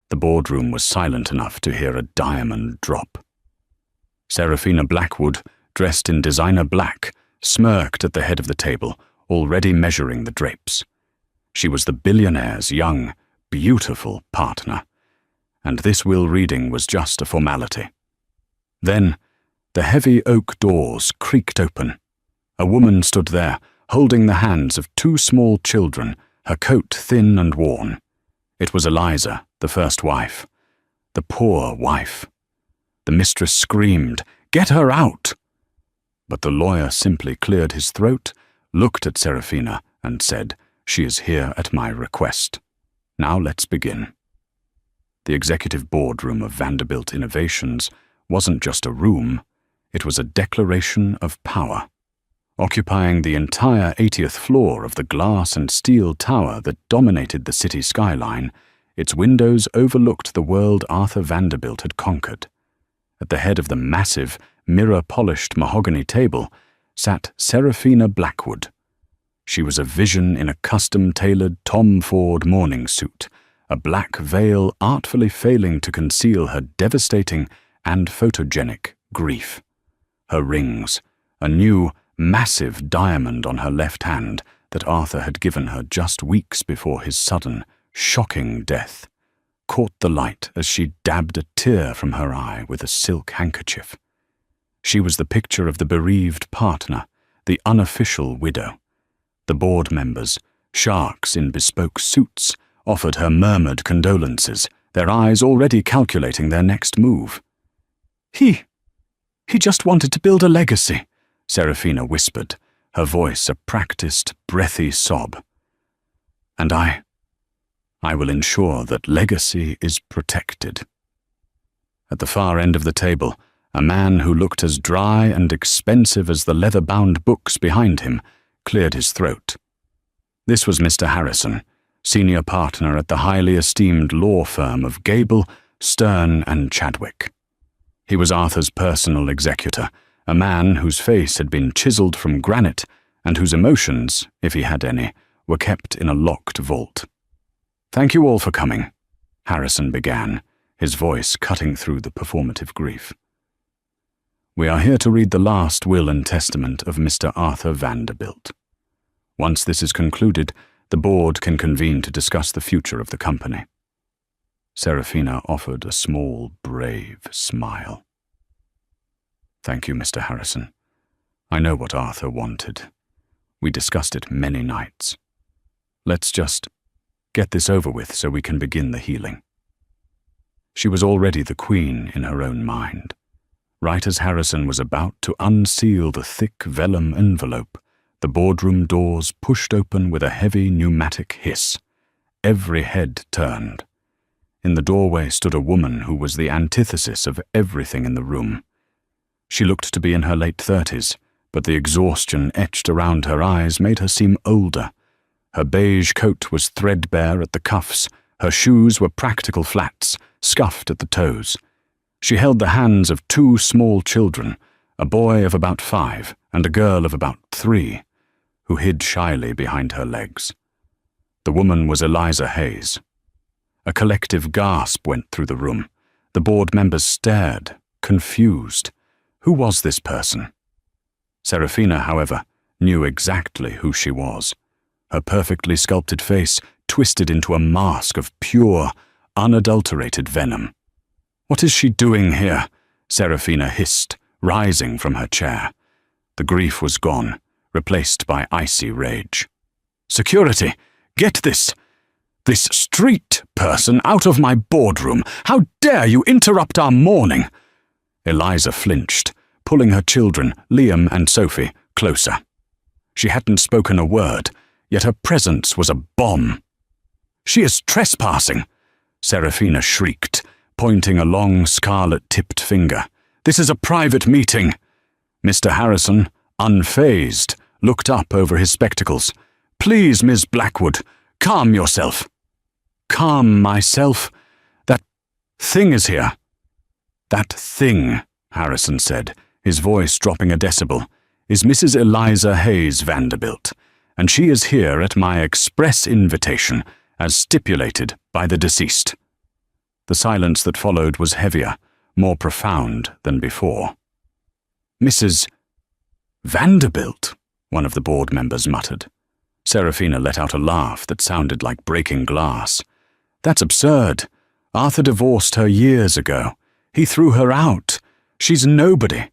The boardroom was silent enough to hear a diamond drop. Seraphina Blackwood, dressed in designer black, smirked at the head of the table, already measuring the drapes. She was the billionaire's young, beautiful partner, and this will reading was just a formality. Then, the heavy oak doors creaked open. A woman stood there, holding the hands of two small children, her coat thin and worn. It was Eliza, the first wife. The poor wife. The mistress screamed, "Get her out!" But the lawyer simply cleared his throat, looked at Seraphina, and said, "She is here at my request. Now let's begin." The executive boardroom of Vanderbilt Innovations wasn't just a room, it was a declaration of power. Occupying the entire 80th floor of the glass and steel tower that dominated the city skyline, its windows overlooked the world Arthur Vanderbilt had conquered. At the head of the massive, mirror-polished mahogany table sat Seraphina Blackwood. She was a vision in a custom-tailored Tom Ford morning suit, a black veil artfully failing to conceal her devastating and photogenic grief. Her rings, a new, massive diamond on her left hand that Arthur had given her just weeks before his sudden, shocking death, caught the light as she dabbed a tear from her eye with a silk handkerchief. She was the picture of the bereaved partner, the unofficial widow. The board members, sharks in bespoke suits, offered her murmured condolences, their eyes already calculating their next move. He just wanted to build a legacy," Seraphina whispered, her voice a practiced, breathy sob. "And I will ensure that legacy is protected." At the far end of the table, a man who looked as dry and expensive as the leather-bound books behind him cleared his throat. This was Mr. Harrison, senior partner at the highly esteemed law firm of Gable, Stern and Chadwick. He was Arthur's personal executor, a man whose face had been chiseled from granite and whose emotions, if he had any, were kept in a locked vault. "Thank you all for coming," Harrison began, his voice cutting through the performative grief. "We are here to read the last will and testament of Mr. Arthur Vanderbilt. Once this is concluded, the board can convene to discuss the future of the company." Seraphina offered a small, brave smile. "Thank you, Mr. Harrison. I know what Arthur wanted. We discussed it many nights. Let's just get this over with so we can begin the healing." She was already the queen in her own mind. Right as Harrison was about to unseal the thick vellum envelope, the boardroom doors pushed open with a heavy pneumatic hiss. Every head turned. In the doorway stood a woman who was the antithesis of everything in the room. She looked to be in her late 30s, but the exhaustion etched around her eyes made her seem older. Her beige coat was threadbare at the cuffs, her shoes were practical flats, scuffed at the toes. She held the hands of two small children, a boy of about 5 and a girl of about 3, who hid shyly behind her legs. The woman was Eliza Hayes. A collective gasp went through the room. The board members stared, confused. Who was this person? Seraphina, however, knew exactly who she was. Her perfectly sculpted face twisted into a mask of pure, unadulterated venom. "What is she doing here?" Seraphina hissed, rising from her chair. The grief was gone, replaced by icy rage. "Security! Get this street person out of my boardroom! How dare you interrupt our mourning!" Eliza flinched, pulling her children, Liam and Sophie, closer. She hadn't spoken a word, yet her presence was a bomb. "She is trespassing!" Seraphina shrieked, pointing a long scarlet-tipped finger. "This is a private meeting." Mr. Harrison, unfazed, looked up over his spectacles. "Please, Miss Blackwood, calm yourself." "Calm myself? That thing is here." "That thing," Harrison said, his voice dropping a decibel, "is Mrs. Eliza Hayes Vanderbilt, and she is here at my express invitation, as stipulated by the deceased." The silence that followed was heavier, more profound than before. "Mrs. Vanderbilt," one of the board members muttered. Serafina let out a laugh that sounded like breaking glass. "That's absurd. Arthur divorced her years ago. He threw her out. She's nobody.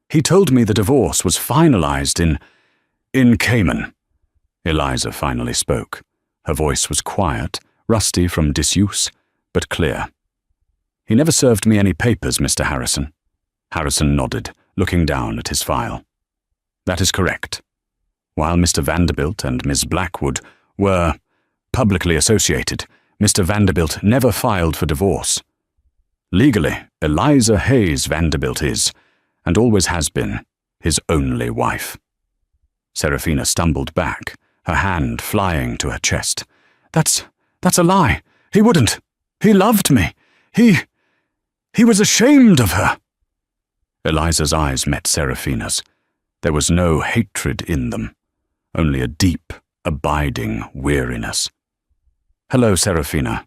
He told me the divorce was finalized in Cayman." Eliza finally spoke. Her voice was quiet, rusty from disuse, but clear. "He never served me any papers, Mr. Harrison." Harrison nodded, looking down at his file. "That is correct. While Mr. Vanderbilt and Ms. Blackwood were publicly associated, Mr. Vanderbilt never filed for divorce. Legally, Eliza Hayes Vanderbilt is, and always has been, his only wife." Serafina stumbled back, her hand flying to her chest. That's a lie. He wouldn't. He loved me. He was ashamed of her." Eliza's eyes met Serafina's. There was no hatred in them, only a deep, abiding weariness. "Hello, Serafina.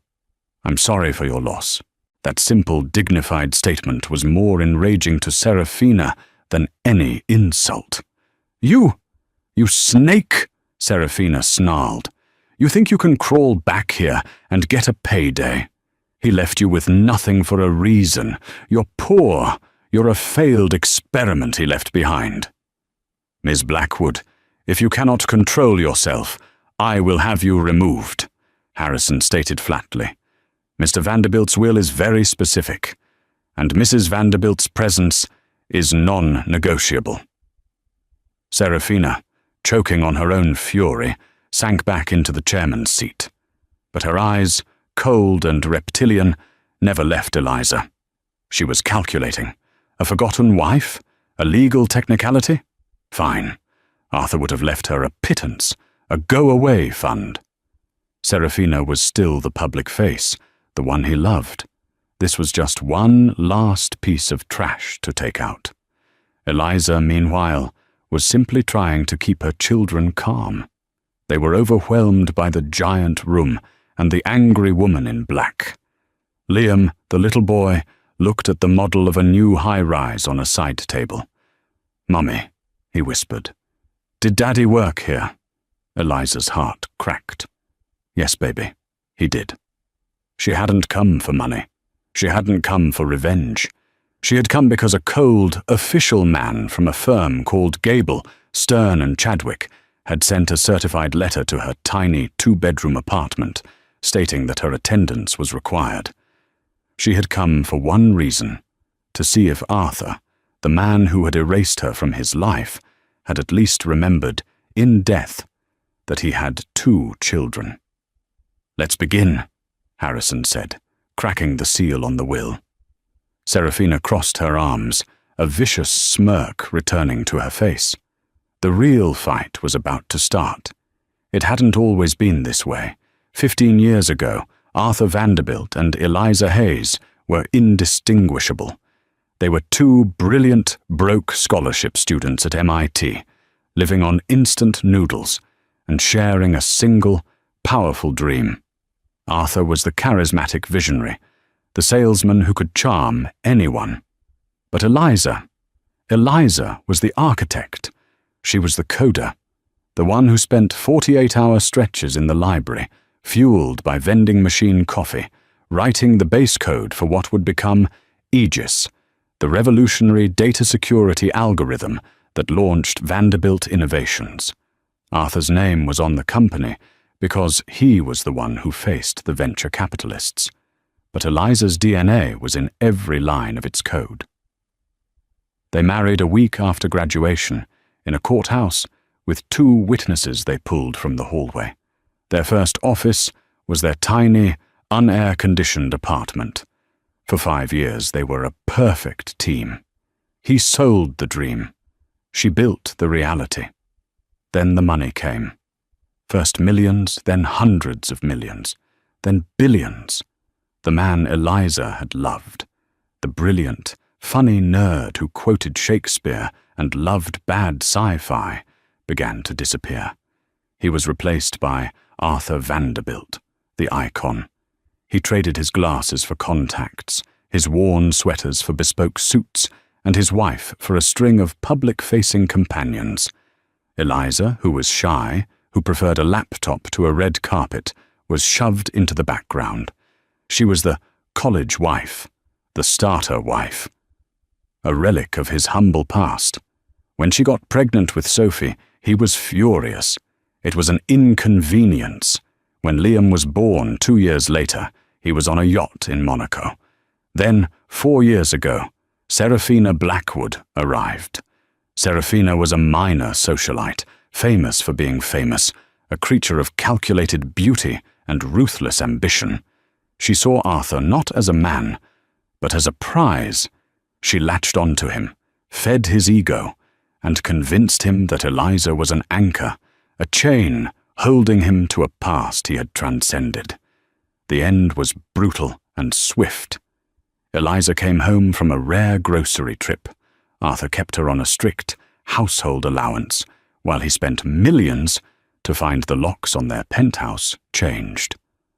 I'm sorry for your loss." That simple, dignified statement was more enraging to Serafina than any insult. You snake," Serafina snarled. "You think you can crawl back here and get a payday? He left you with nothing for a reason. You're poor. You're a failed experiment he left behind." "Miss Blackwood, if you cannot control yourself, I will have you removed," Harrison stated flatly. "Mr. Vanderbilt's will is very specific, and Mrs. Vanderbilt's presence is non-negotiable." Serafina, choking on her own fury, sank back into the chairman's seat. But her eyes, cold and reptilian, never left Eliza. She was calculating. A forgotten wife? A legal technicality? Fine. Arthur would have left her a pittance, a go-away fund. Serafina was still the public face, the one he loved. This was just one last piece of trash to take out. Eliza, meanwhile, was simply trying to keep her children calm. They were overwhelmed by the giant room and the angry woman in black. Liam, the little boy, looked at the model of a new high-rise on a side table. "Mummy," he whispered. "Did Daddy work here?" Eliza's heart cracked. "Yes, baby, he did." She hadn't come for money. She hadn't come for revenge. She had come because a cold, official man from a firm called Gable, Stern and Chadwick had sent a certified letter to her tiny two-bedroom apartment, stating that her attendance was required. She had come for one reason, to see if Arthur, the man who had erased her from his life, had at least remembered, in death, that he had 2 children. "Let's begin," Harrison said, cracking the seal on the will. Serafina crossed her arms, a vicious smirk returning to her face. The real fight was about to start. It hadn't always been this way. 15 years ago, Arthur Vanderbilt and Eliza Hayes were indistinguishable. They were 2 brilliant, broke scholarship students at MIT, living on instant noodles and sharing a single, powerful dream. Arthur was the charismatic visionary, the salesman who could charm anyone. But Eliza was the architect. She was the coder, the one who spent 48-hour stretches in the library, fueled by vending machine coffee, writing the base code for what would become Aegis, the revolutionary data security algorithm that launched Vanderbilt Innovations. Arthur's name was on the company because he was the one who faced the venture capitalists. But Eliza's DNA was in every line of its code. They married a week after graduation, in a courthouse, with 2 witnesses they pulled from the hallway. Their first office was their tiny, unair-conditioned apartment. For 5 years they were a perfect team. He sold the dream. She built the reality. Then the money came. First millions, then hundreds of millions, then billions. The man Eliza had loved, the brilliant, funny nerd who quoted Shakespeare and loved bad sci-fi, began to disappear. He was replaced by Arthur Vanderbilt, the icon. He traded his glasses for contacts, his worn sweaters for bespoke suits, and his wife for a string of public-facing companions. Eliza, who was shy, who preferred a laptop to a red carpet, was shoved into the background. She was the college wife, the starter wife, a relic of his humble past. When she got pregnant with Sophie, he was furious. It was an inconvenience. When Liam was born 2 years later, he was on a yacht in Monaco. Then, 4 years ago, Serafina Blackwood arrived. Serafina was a minor socialite, famous for being famous, a creature of calculated beauty and ruthless ambition. She saw Arthur not as a man, but as a prize. She latched onto him, fed his ego, and convinced him that Eliza was an anchor, a chain holding him to a past he had transcended. The end was brutal and swift. Eliza came home from a rare grocery trip. Arthur kept her on a strict household allowance, while he spent millions to find the locks on their penthouse changed.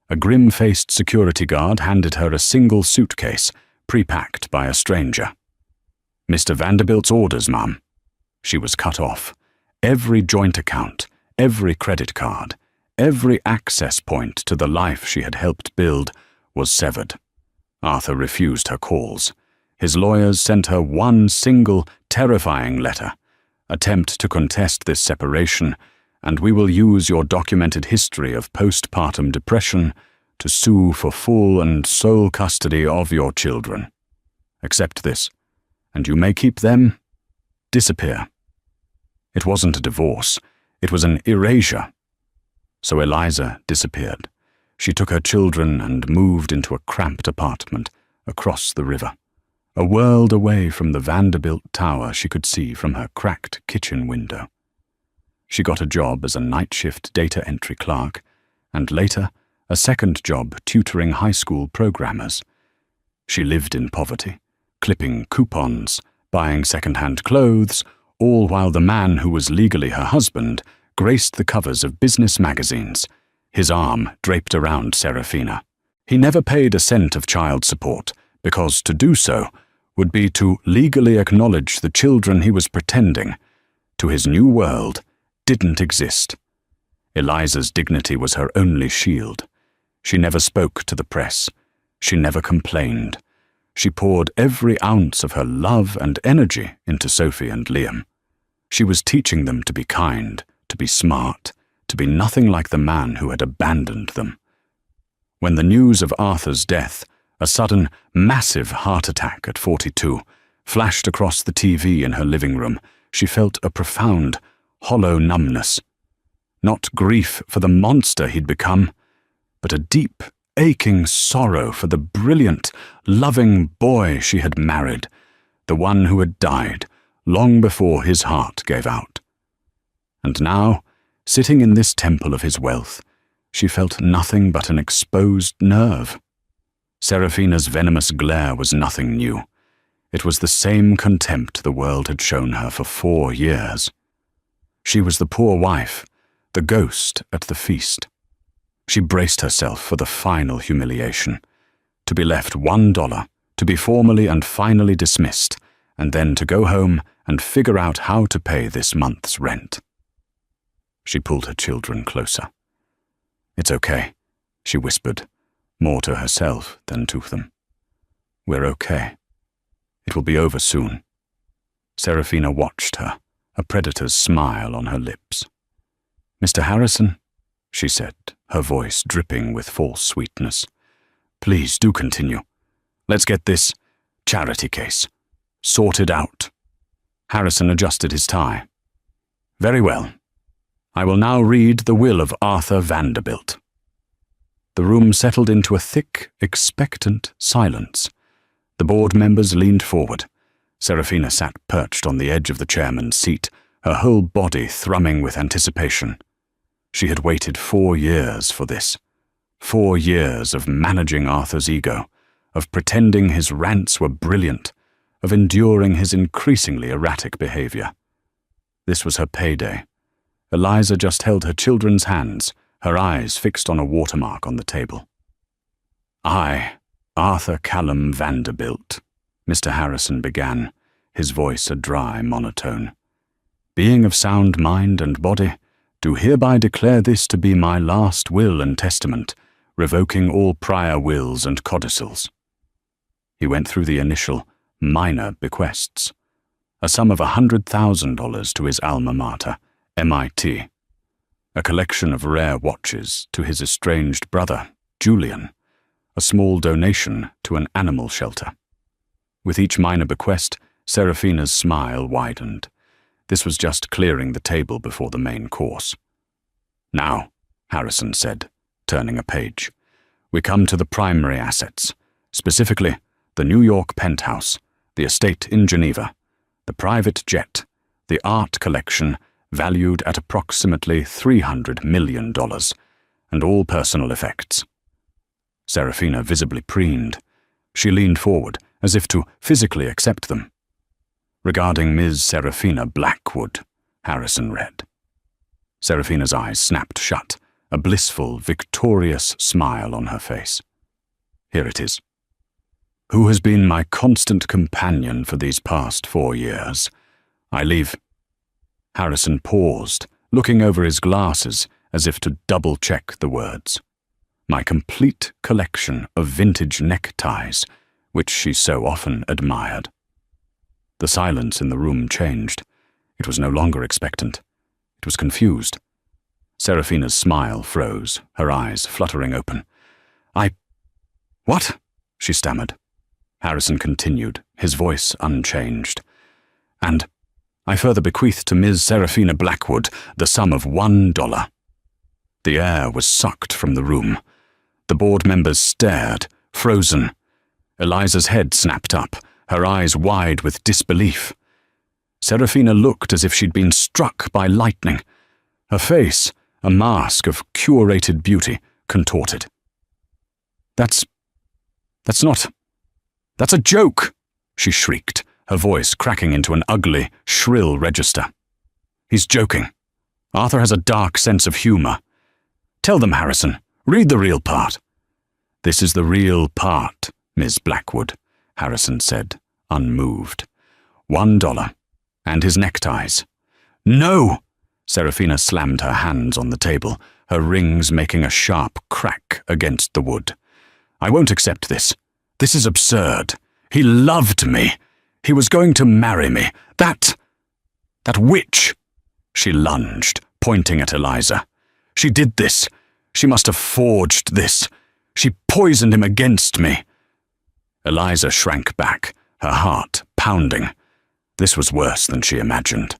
A grim-faced security guard handed her a single suitcase, pre-packed by a stranger. "Mr. Vanderbilt's orders, ma'am." She was cut off. Every joint account, every credit card, every access point to the life she had helped build was severed. Arthur refused her calls. His lawyers sent her one single, terrifying letter. "Attempt to contest this separation, and we will use your documented history of postpartum depression to sue for full and sole custody of your children. Accept this, and you may keep them. Disappear." It wasn't a divorce. It was an erasure. So Eliza disappeared. She took her children and moved into a cramped apartment across the river, a world away from the Vanderbilt Tower she could see from her cracked kitchen window. She got a job as a night-shift data entry clerk, and later a second job tutoring high school programmers. She lived in poverty, clipping coupons, buying second-hand clothes, all while the man who was legally her husband graced the covers of business magazines, his arm draped around Serafina. He never paid a cent of child support, because to do so would be to legally acknowledge the children he was pretending, to his new world, didn't exist. Eliza's dignity was her only shield. She never spoke to the press. She never complained. She poured every ounce of her love and energy into Sophie and Liam. She was teaching them to be kind, to be smart, to be nothing like the man who had abandoned them. When the news of Arthur's death, a sudden, massive heart attack at 42, flashed across the TV in her living room, she felt a profound, hollow numbness. Not grief for the monster he'd become, but a deep, aching sorrow for the brilliant, loving boy she had married, the one who had died long before his heart gave out. And now, sitting in this temple of his wealth, she felt nothing but an exposed nerve. Serafina's venomous glare was nothing new. It was the same contempt the world had shown her for 4 years. She was the poor wife, the ghost at the feast. She braced herself for the final humiliation, to be left $1, to be formally and finally dismissed, and then to go home and figure out how to pay this month's rent. She pulled her children closer. "It's okay," she whispered, more to herself than to them. "We're okay. It will be over soon." Serafina watched her, a predator's smile on her lips. "Mr. Harrison," she said, her voice dripping with false sweetness, "please do continue. Let's get this charity case sorted out." Harrison adjusted his tie. "Very well. I will now read the will of Arthur Vanderbilt." The room settled into a thick, expectant silence. The board members leaned forward. Serafina sat perched on the edge of the chairman's seat, her whole body thrumming with anticipation. She had waited 4 years for this. 4 years of managing Arthur's ego, of pretending his rants were brilliant, of enduring his increasingly erratic behavior. This was her payday. Eliza just held her children's hands, her eyes fixed on a watermark on the table. I, Arthur Callum Vanderbilt, Mr. Harrison began, his voice a dry monotone, being of sound mind and body, do hereby declare this to be my last will and testament, revoking all prior wills and codicils. He went through the initial, minor bequests, a sum of $100,000 to his alma mater, MIT, a collection of rare watches to his estranged brother, Julian, a small donation to an animal shelter. With each minor bequest, Seraphina's smile widened. This was just clearing the table before the main course. Now, Harrison said, turning a page, we come to the primary assets, specifically the New York penthouse, the estate in Geneva, the private jet, the art collection valued at approximately $300 million, and all personal effects. Seraphina visibly preened. She leaned forward, as if to physically accept them. Regarding Ms. Seraphina Blackwood, Harrison read. Seraphina's eyes snapped shut, a blissful, victorious smile on her face. Here it is. Who has been my constant companion for these past 4 years. I leave. Harrison paused, looking over his glasses as if to double-check the words. My complete collection of vintage neckties, which she so often admired. The silence in the room changed. It was no longer expectant. It was confused. Seraphina's smile froze, her eyes fluttering open. What? She stammered. Harrison continued, his voice unchanged. And I further bequeath to Ms. Seraphina Blackwood the sum of $1. The air was sucked from the room. The board members stared, frozen. Eliza's head snapped up, her eyes wide with disbelief. Seraphina looked as if she'd been struck by lightning. Her face, a mask of curated beauty, contorted. That's a joke, she shrieked, her voice cracking into an ugly, shrill register. He's joking. Arthur has a dark sense of humor. Tell them, Harrison. Read the real part. This is the real part, Miss Blackwood, Harrison said, unmoved. $1. And his neckties. No! Seraphina slammed her hands on the table, her rings making a sharp crack against the wood. I won't accept this. This is absurd. He loved me. He was going to marry me. That witch. She lunged, pointing at Eliza. She did this. She must have forged this. She poisoned him against me. Eliza shrank back, her heart pounding. This was worse than she imagined.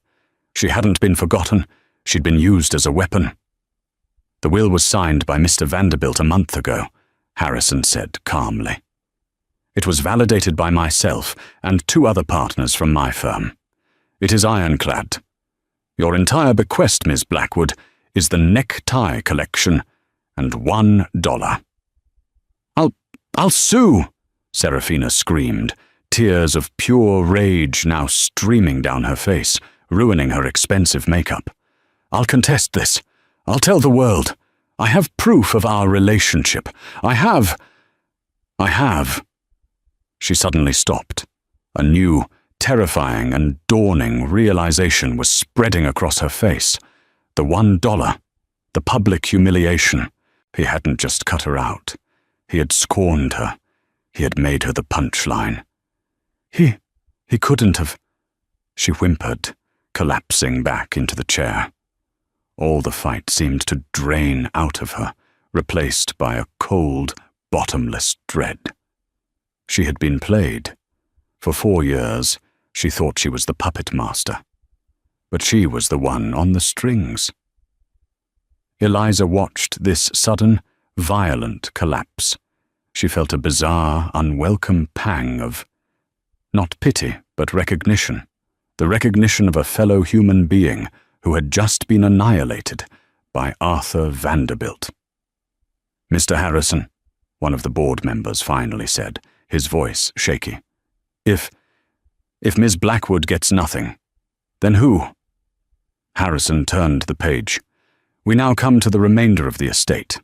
She hadn't been forgotten. She'd been used as a weapon. The will was signed by Mr. Vanderbilt a month ago, Harrison said calmly. It was validated by myself and 2 other partners from my firm. It is ironclad. Your entire bequest, Miss Blackwood, is the necktie collection and $1. I'll sue, Seraphina screamed, tears of pure rage now streaming down her face, ruining her expensive makeup. I'll contest this. I'll tell the world. I have proof of our relationship. I have. She suddenly stopped. A new, terrifying and dawning realization was spreading across her face. The $1. The public humiliation. He hadn't just cut her out. He had scorned her. He had made her the punchline. He couldn't have. She whimpered, collapsing back into the chair. All the fight seemed to drain out of her, replaced by a cold, bottomless dread. She had been played. For 4 years, she thought she was the puppet master. But she was the one on the strings. Eliza watched this sudden, violent collapse. She felt a bizarre, unwelcome pang of, not pity, but recognition. The recognition of a fellow human being who had just been annihilated by Arthur Vanderbilt. Mr. Harrison, one of the board members finally said, his voice shaky. If Miss Blackwood gets nothing, then who? Harrison turned the page. We now come to the remainder of the estate.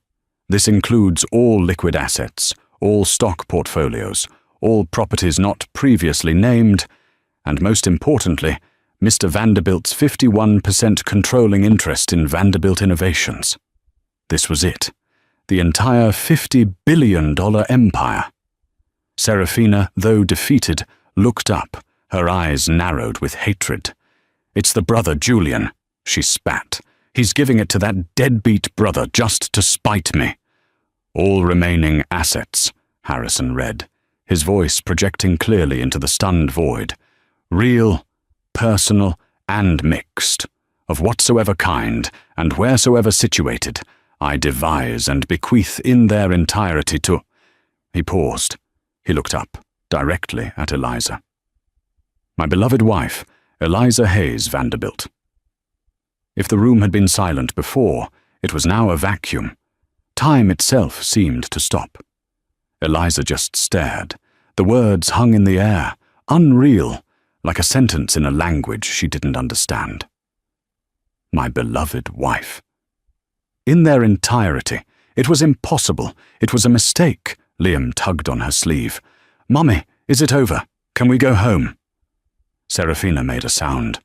This includes all liquid assets, all stock portfolios, all properties not previously named, and most importantly, Mr. Vanderbilt's 51% controlling interest in Vanderbilt Innovations. This was it. The entire $50 billion empire. Serafina, though defeated, looked up, her eyes narrowed with hatred. "It's the brother Julian," she spat. "He's giving it to that deadbeat brother just to spite me." "All remaining assets," Harrison read, his voice projecting clearly into the stunned void. "Real, personal, and mixed, of whatsoever kind, and wheresoever situated, I devise and bequeath in their entirety to—" He paused. He looked up, directly at Eliza. "My beloved wife, Eliza Hayes Vanderbilt." If the room had been silent before, it was now a vacuum. Time itself seemed to stop. Eliza just stared. The words hung in the air, unreal, like a sentence in a language she didn't understand. My beloved wife. In their entirety. It was impossible. It was a mistake. Liam tugged on her sleeve. "Mummy, is it over? Can we go home?" Serafina made a sound.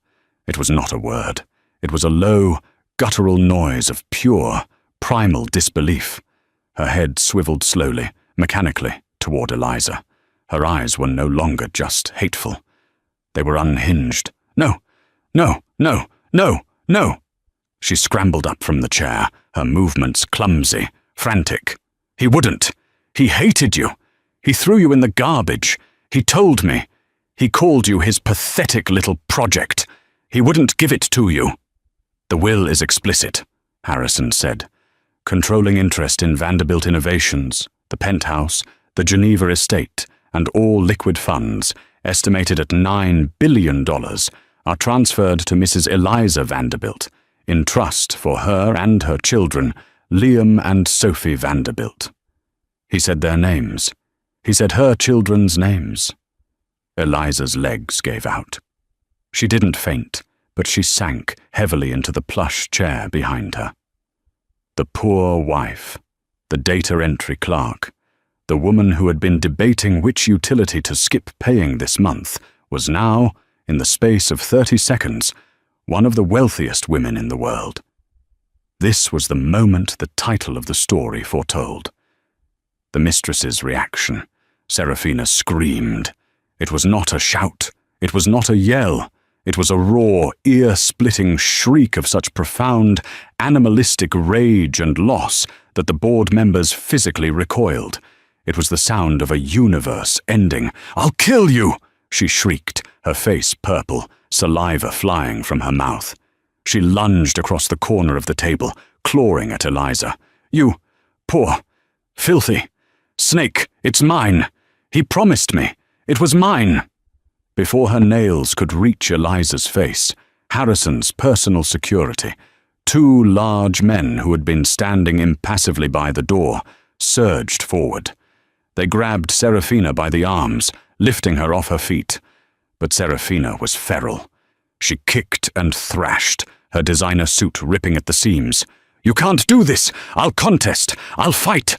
It was not a word. It was a low, guttural noise of pure, primal disbelief. Her head swiveled slowly, mechanically, toward Eliza. Her eyes were no longer just hateful. They were unhinged. "No, no, no, no, no!" She scrambled up from the chair, her movements clumsy, frantic. "He wouldn't. He hated you. He threw you in the garbage. He told me. He called you his pathetic little project. He wouldn't give it to you." "The will is explicit," Harrison said. "Controlling interest in Vanderbilt Innovations, the penthouse, the Geneva estate, and all liquid funds, estimated at $9 billion, are transferred to Mrs. Eliza Vanderbilt, in trust for her and her children, Liam and Sophie Vanderbilt." He said their names. He said her children's names. Eliza's legs gave out. She didn't faint, but she sank heavily into the plush chair behind her. The poor wife, the data entry clerk, the woman who had been debating which utility to skip paying this month, was now, in the space of 30 seconds, one of the wealthiest women in the world. This was the moment the title of the story foretold. The mistress's reaction. Serafina screamed. It was not a shout. It was not a yell. It was a raw, ear-splitting shriek of such profound, animalistic rage and loss that the board members physically recoiled. It was the sound of a universe ending. "I'll kill you!" she shrieked, her face purple, saliva flying from her mouth. She lunged across the corner of the table, clawing at Eliza. "You, poor, filthy, snake, it's mine! He promised me! It was mine!" Before her nails could reach Eliza's face, Harrison's personal security, two large men who had been standing impassively by the door, surged forward. They grabbed Serafina by the arms, lifting her off her feet. But Serafina was feral. She kicked and thrashed, her designer suit ripping at the seams. "You can't do this! I'll contest! I'll fight!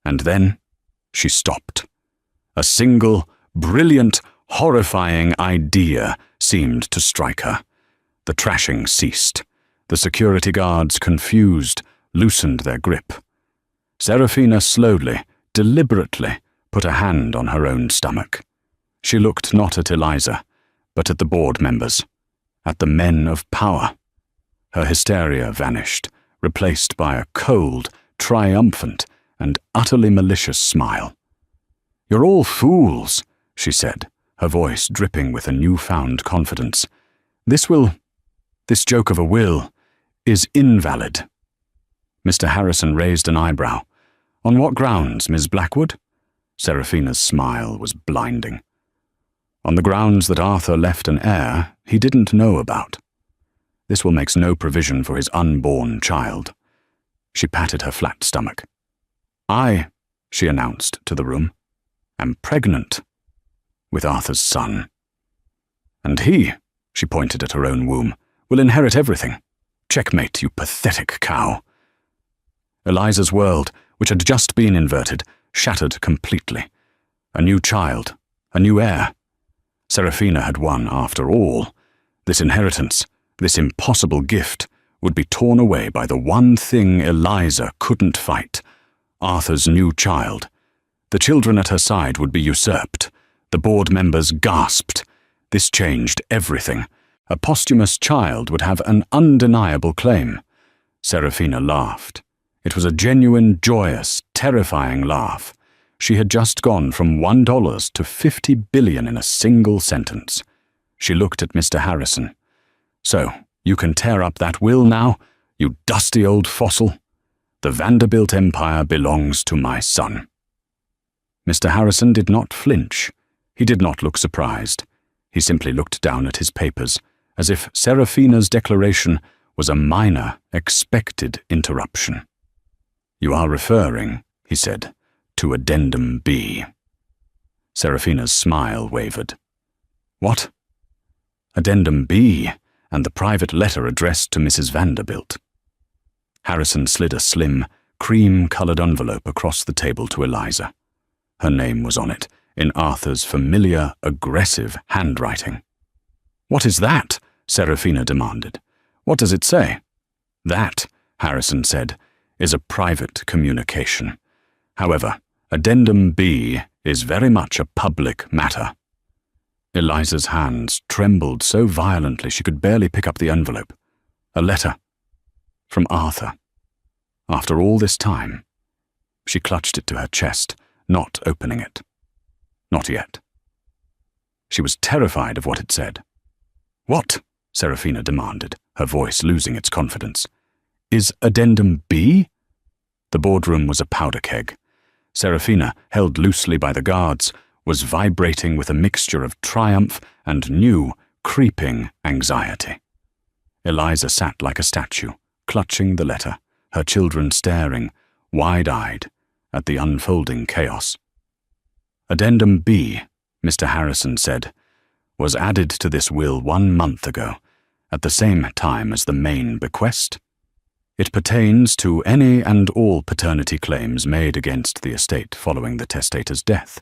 And then she stopped. A single, brilliant, horrifying idea seemed to strike her. The trashing ceased. The security guards, confused, loosened their grip. Serafina slowly, deliberately, put a hand on her own stomach. She looked not at Eliza, but at the board members, at the men of power. Her hysteria vanished, replaced by a cold, triumphant, and utterly malicious smile. "You're all fools," she said, her voice dripping with a newfound confidence. This joke of a will, is invalid." Mr. Harrison raised an eyebrow. "On what grounds, Ms. Blackwood?" Serafina's smile was blinding. "On the grounds that Arthur left an heir he didn't know about. This will make no provision for his unborn child." She patted her flat stomach. "I," she announced to the room, "am pregnant with Arthur's son. And he," she pointed at her own womb, "will inherit everything. Checkmate, you pathetic cow." Eliza's world, which had just been inverted, shattered completely. A new child, a new heir. Serafina had won after all. This inheritance, this impossible gift, would be torn away by the one thing Eliza couldn't fight: Arthur's new child. The children at her side would be usurped. The board members gasped. This changed everything. A posthumous child would have an undeniable claim. Serafina laughed. It was a genuine, joyous, terrifying laugh. She had just gone from $1 to $50 billion in a single sentence. She looked at Mr. Harrison. "So, you can tear up that will now, you dusty old fossil? The Vanderbilt empire belongs to my son." Mr. Harrison did not flinch. He did not look surprised. He simply looked down at his papers, as if Serafina's declaration was a minor, expected interruption. "You are referring," he said, "to Addendum B." Serafina's smile wavered. "What?" "Addendum B, and the private letter addressed to Mrs. Vanderbilt." Harrison slid a slim, cream-colored envelope across the table to Eliza. Her name was on it, in Arthur's familiar, aggressive handwriting. "What is that?" Serafina demanded. "What does it say?" "That," Harrison said, "is a private communication. However, Addendum B is very much a public matter." Eliza's hands trembled so violently she could barely pick up the envelope. A letter. From Arthur. After all this time. She clutched it to her chest, not opening it. Not yet. She was terrified of what it said. "What?" Serafina demanded, her voice losing its confidence. "Is Addendum B?" The boardroom was a powder keg. Serafina, held loosely by the guards, was vibrating with a mixture of triumph and new, creeping anxiety. Eliza sat like a statue, clutching the letter, her children staring, wide-eyed, at the unfolding chaos. "Addendum B," Mr. Harrison said, "was added to this will 1 month ago, at the same time as the main bequest. It pertains to any and all paternity claims made against the estate following the testator's death."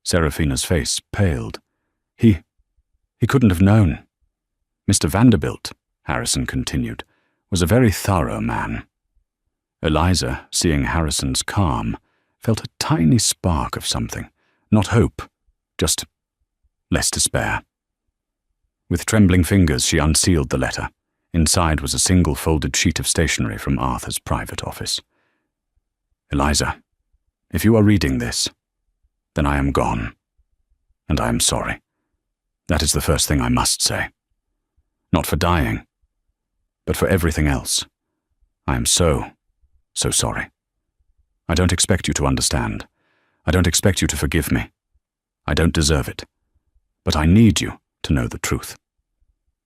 Serafina's face paled. He couldn't have known. "Mr. Vanderbilt," Harrison continued, "was a very thorough man." Eliza, seeing Harrison's calm, felt a tiny spark of something. Not hope, just less despair. With trembling fingers, she unsealed the letter. Inside was a single folded sheet of stationery from Arthur's private office. "Eliza, if you are reading this, then I am gone, and I am sorry. That is the first thing I must say. Not for dying, but for everything else. I am so sorry. I don't expect you to understand. I don't expect you to forgive me. I don't deserve it. But I need you to know the truth.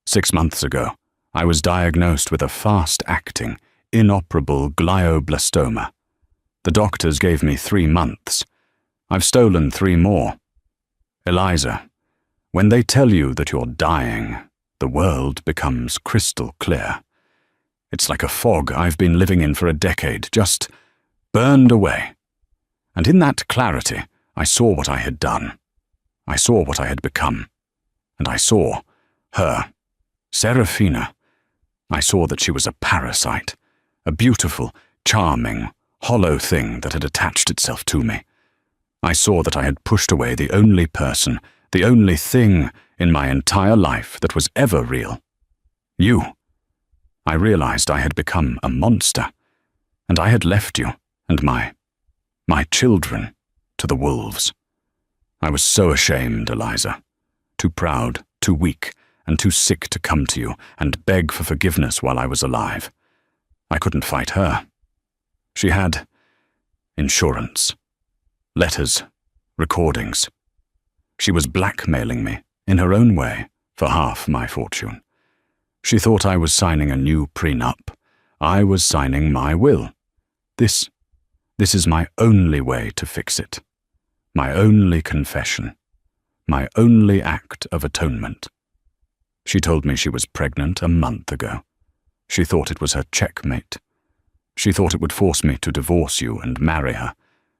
6 months ago, I was diagnosed with a fast-acting, inoperable glioblastoma. The doctors gave me 3 months. I've stolen 3 more. Eliza, when they tell you that you're dying, the world becomes crystal clear. It's like a fog I've been living in for a decade, just burned away. And in that clarity, I saw what I had done. I saw what I had become. And I saw her, Serafina. I saw that she was a parasite, a beautiful, charming, hollow thing that had attached itself to me. I saw that I had pushed away the only person, the only thing in my entire life that was ever real. You. I realized I had become a monster, and I had left you and my children to the wolves. I was so ashamed, Eliza. Too proud, too weak, and too sick to come to you and beg for forgiveness while I was alive. I couldn't fight her. She had insurance, letters, recordings. She was blackmailing me, in her own way, for half my fortune. She thought I was signing a new prenup. I was signing my will. This is my only way to fix it. My only confession. My only act of atonement. She told me she was pregnant a month ago. She thought it was her checkmate. She thought it would force me to divorce you and marry her,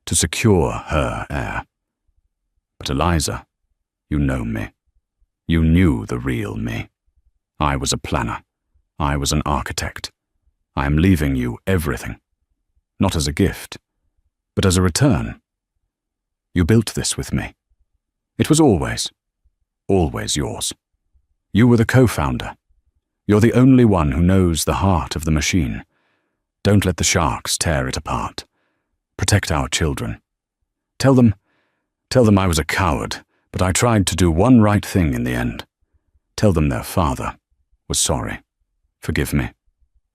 to secure her heir. But Eliza, you know me. You knew the real me. I was a planner. I was an architect. I am leaving you everything. Not as a gift, but as a return. You built this with me. It was always yours. You were the co-founder. You're the only one who knows the heart of the machine. Don't let the sharks tear it apart. Protect our children. Tell them I was a coward, but I tried to do one right thing in the end. Tell them their father was sorry. Forgive me,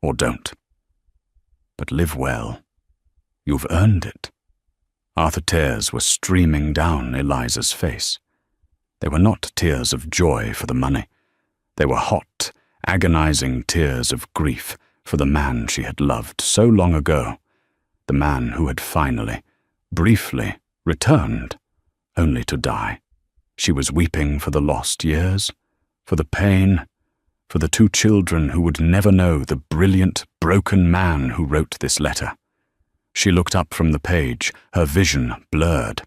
or don't. But live well. You've earned it. Arthur tears were streaming down Eliza's face. They were not tears of joy for the money. They were hot, agonizing tears of grief for the man she had loved so long ago, the man who had finally, briefly, returned, only to die. She was weeping for the lost years, for the pain, for the two children who would never know the brilliant, broken man who wrote this letter. She looked up from the page, her vision blurred.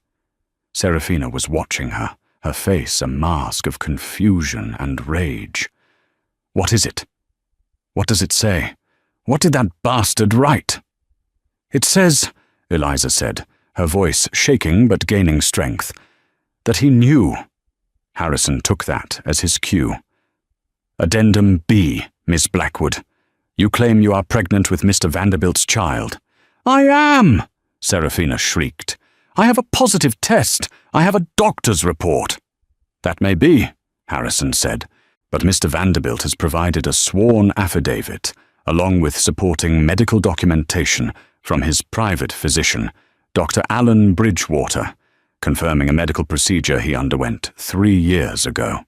Serafina was watching her, her face a mask of confusion and rage. What is it? What does it say? What did that bastard write? It says, Eliza said, her voice shaking but gaining strength, that he knew. Harrison took that as his cue. Addendum B, Miss Blackwood. You claim you are pregnant with Mr. Vanderbilt's child. I am, Serafina shrieked. I have a positive test. I have a doctor's report. That may be, Harrison said, but Mr. Vanderbilt has provided a sworn affidavit, along with supporting medical documentation from his private physician, Dr. Alan Bridgewater, confirming a medical procedure he underwent 3 years ago.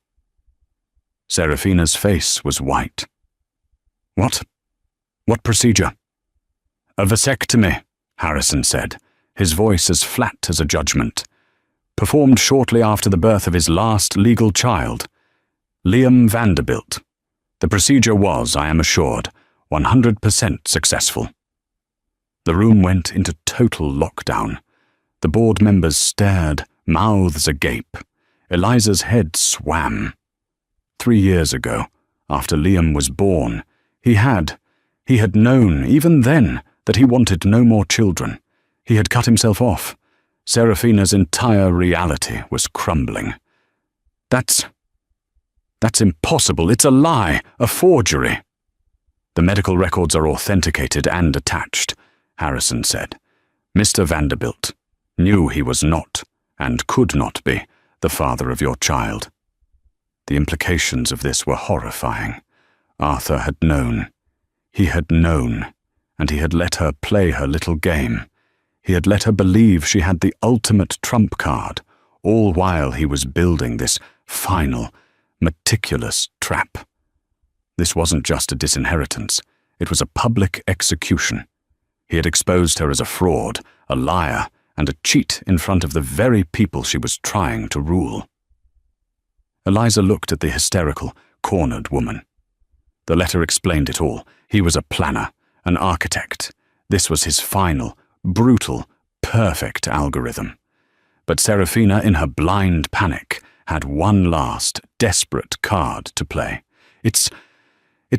Serafina's face was white. What? What procedure? A vasectomy, Harrison said, his voice as flat as a judgment. Performed shortly after the birth of his last legal child, Liam Vanderbilt. The procedure was, I am assured, 100% successful. The room went into total lockdown. The board members stared, mouths agape. Eliza's head swam. 3 years ago, after Liam was born, he had known, even then, that he wanted no more children. He had cut himself off. Serafina's entire reality was crumbling. That's impossible. It's a lie, a forgery. The medical records are authenticated and attached, Harrison said. Mr. Vanderbilt knew he was not, and could not be, the father of your child. The implications of this were horrifying. Arthur had known. He had known, and he had let her play her little game. He had let her believe she had the ultimate trump card, all while he was building this final, meticulous trap. This wasn't just a disinheritance. It was a public execution. He had exposed her as a fraud, a liar, and a cheat in front of the very people she was trying to rule. Eliza looked at the hysterical, cornered woman. The letter explained it all. He was a planner, an architect. This was his final, brutal, perfect algorithm. But Serafina, in her blind panic, had one last, desperate card to play. It's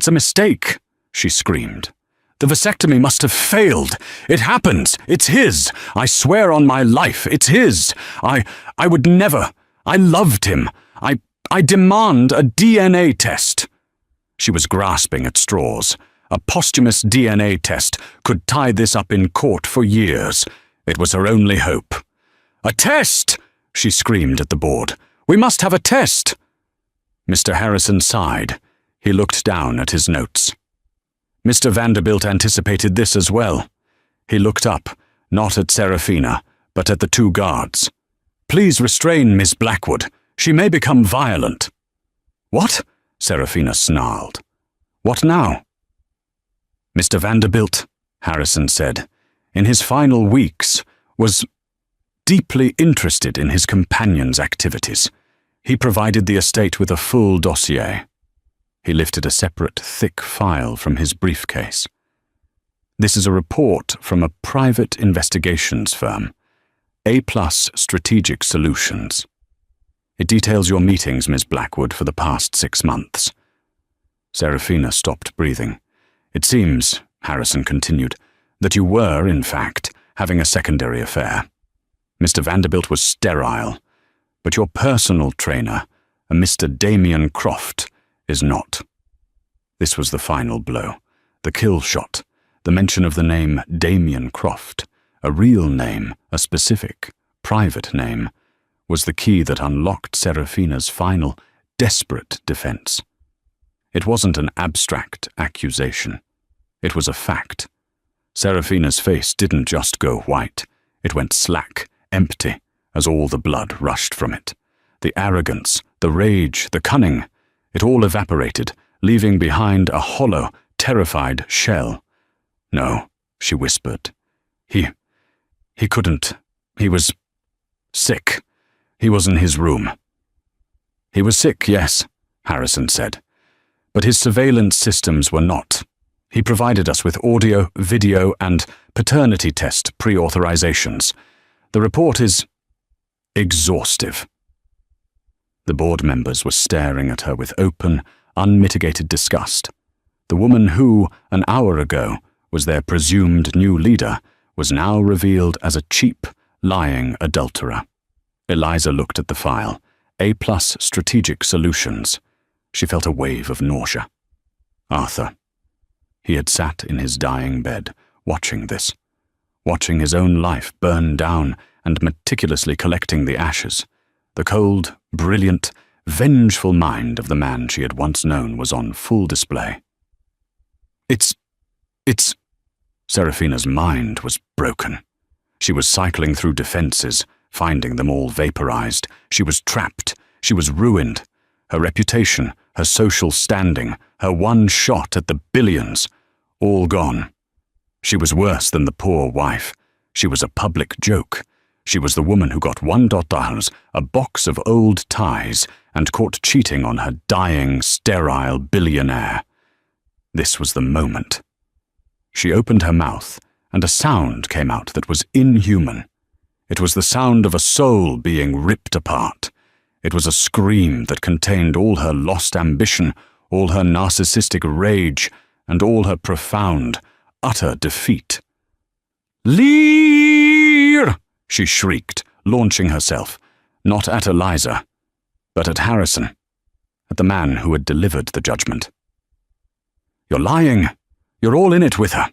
a mistake, she screamed. The vasectomy must have failed. It happened. It's his. I swear on my life, it's his. I would never. I loved him. I demand a DNA test. She was grasping at straws. A posthumous DNA test could tie this up in court for years. It was her only hope. A test! She screamed at the board. We must have a test! Mr. Harrison sighed. He looked down at his notes. Mr. Vanderbilt anticipated this as well. He looked up, not at Serafina, but at the 2 guards. Please restrain Miss Blackwood. She may become violent. What? Serafina snarled. What now? Mr. Vanderbilt, Harrison said, in his final weeks, was deeply interested in his companion's activities. He provided the estate with a full dossier. He lifted a separate, thick file from his briefcase. This is a report from a private investigations firm. A+ Strategic Solutions. It details your meetings, Ms. Blackwood, for the past 6 months. Seraphina stopped breathing. It seems, Harrison continued, that you were, in fact, having a secondary affair. Mr. Vanderbilt was sterile, but your personal trainer, a Mr. Damien Croft, is not. This was the final blow, the kill shot, the mention of the name Damien Croft, a real name, a specific, private name, was the key that unlocked Seraphina's final, desperate defense. It wasn't an abstract accusation. It was a fact. Seraphina's face didn't just go white. It went slack, empty, as all the blood rushed from it. The arrogance, the rage, the cunning, it all evaporated, leaving behind a hollow, terrified shell. No, she whispered. He couldn't. He was sick. He was in his room. He was sick, yes, Harrison said. But his surveillance systems were not. He provided us with audio, video, and paternity test pre-authorizations. The report is exhaustive. The board members were staring at her with open, unmitigated disgust. The woman who, an hour ago, was their presumed new leader, was now revealed as a cheap, lying adulterer. Eliza looked at the file, A+ Strategic Solutions. She felt a wave of nausea. Arthur. He had sat in his dying bed, watching this, watching his own life burn down and meticulously collecting the ashes. The cold, brilliant, vengeful mind of the man she had once known was on full display. It's... Seraphina's mind was broken. She was cycling through defenses, finding them all vaporized. She was trapped. She was ruined. Her reputation, her social standing, her one shot at the billions, all gone. She was worse than the poor wife. She was a public joke. She was the woman who got $1, a box of old ties, and caught cheating on her dying, sterile billionaire. This was the moment. She opened her mouth, and a sound came out that was inhuman. It was the sound of a soul being ripped apart. It was a scream that contained all her lost ambition, all her narcissistic rage, and all her profound, utter defeat. "Lear!" she shrieked, launching herself, not at Eliza, but at Harrison, at the man who had delivered the judgment. "You're lying. You're all in it with her.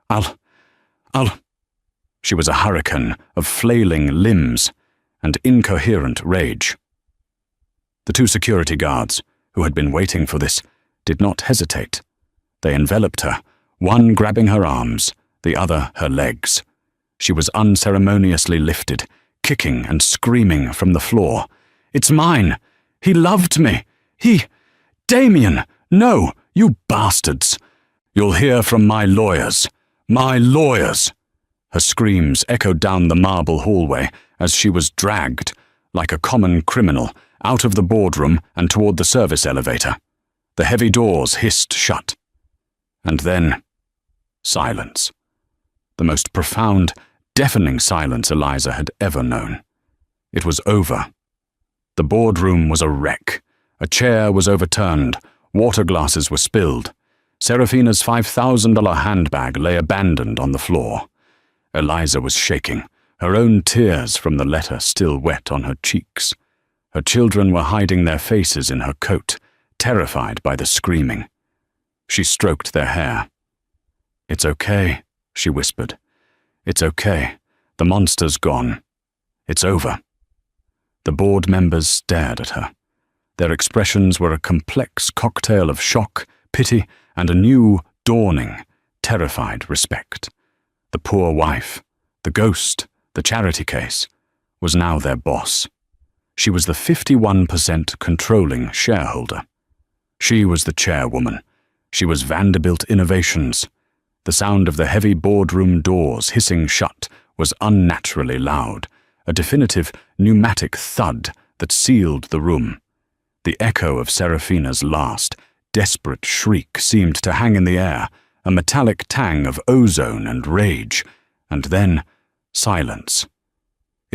I'll... She was a hurricane of flailing limbs and incoherent rage. The 2 security guards, who had been waiting for this, did not hesitate. They enveloped her, one grabbing her arms, the other her legs. She was unceremoniously lifted, kicking and screaming from the floor. "It's mine! He loved me! Damien! No, you bastards! You'll hear from my lawyers! My lawyers!" Her screams echoed down the marble hallway as she was dragged, like a common criminal, out of the boardroom and toward the service elevator. The heavy doors hissed shut. And then, silence. The most profound, deafening silence Eliza had ever known. It was over. The boardroom was a wreck. A chair was overturned. Water glasses were spilled. Seraphina's $5,000 handbag lay abandoned on the floor. Eliza was shaking, her own tears from the letter still wet on her cheeks. Her children were hiding their faces in her coat, terrified by the screaming. She stroked their hair. "It's okay," she whispered. "It's okay. The monster's gone. It's over." The board members stared at her. Their expressions were a complex cocktail of shock, pity, and a new, dawning, terrified respect. The poor wife, the ghost, the charity case, was now their boss. She was the 51% controlling shareholder. She was the chairwoman. She was Vanderbilt Innovations. The sound of the heavy boardroom doors hissing shut was unnaturally loud, a definitive pneumatic thud that sealed the room. The echo of Seraphina's last, desperate shriek seemed to hang in the air, a metallic tang of ozone and rage, and then silence.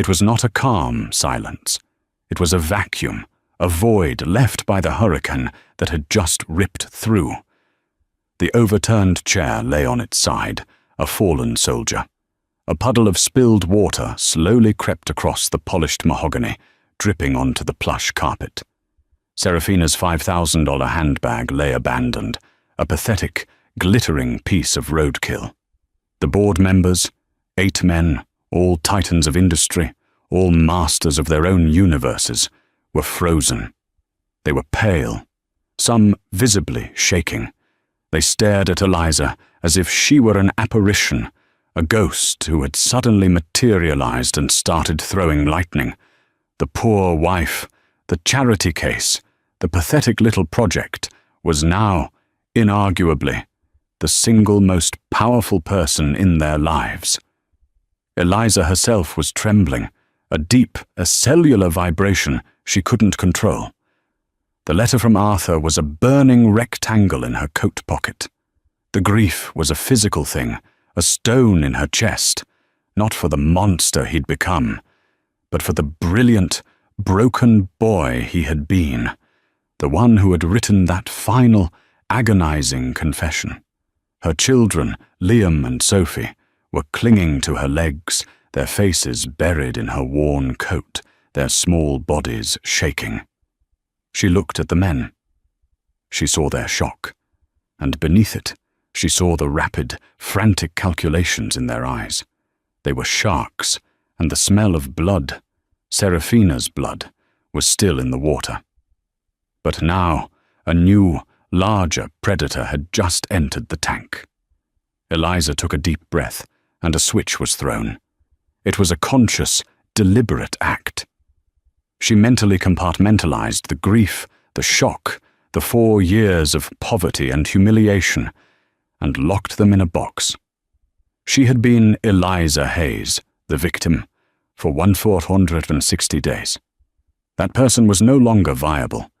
It was not a calm silence. It was a vacuum, a void left by the hurricane that had just ripped through. The overturned chair lay on its side, a fallen soldier. A puddle of spilled water slowly crept across the polished mahogany, dripping onto the plush carpet. Serafina's $5,000 handbag lay abandoned, a pathetic, glittering piece of roadkill. The board members, 8 men, all titans of industry, all masters of their own universes, were frozen. They were pale, some visibly shaking. They stared at Eliza as if she were an apparition, a ghost who had suddenly materialized and started throwing lightning. The poor wife, the charity case, the pathetic little project, was now, inarguably, the single most powerful person in their lives. Eliza herself was trembling, a deep, a cellular vibration she couldn't control. The letter from Arthur was a burning rectangle in her coat pocket. The grief was a physical thing, a stone in her chest, not for the monster he'd become, but for the brilliant, broken boy he had been, the one who had written that final, agonizing confession. Her children, Liam and Sophie, were clinging to her legs, their faces buried in her worn coat, their small bodies shaking. She looked at the men. She saw their shock, and beneath it, she saw the rapid, frantic calculations in their eyes. They were sharks, and the smell of blood, Serafina's blood, was still in the water. But now, a new, larger predator had just entered the tank. Eliza took a deep breath, and a switch was thrown. It was a conscious, deliberate act. She mentally compartmentalized the grief, the shock, the 4 years of poverty and humiliation, and locked them in a box. She had been Eliza Hayes, the victim, for 1,460 days. That person was no longer viable.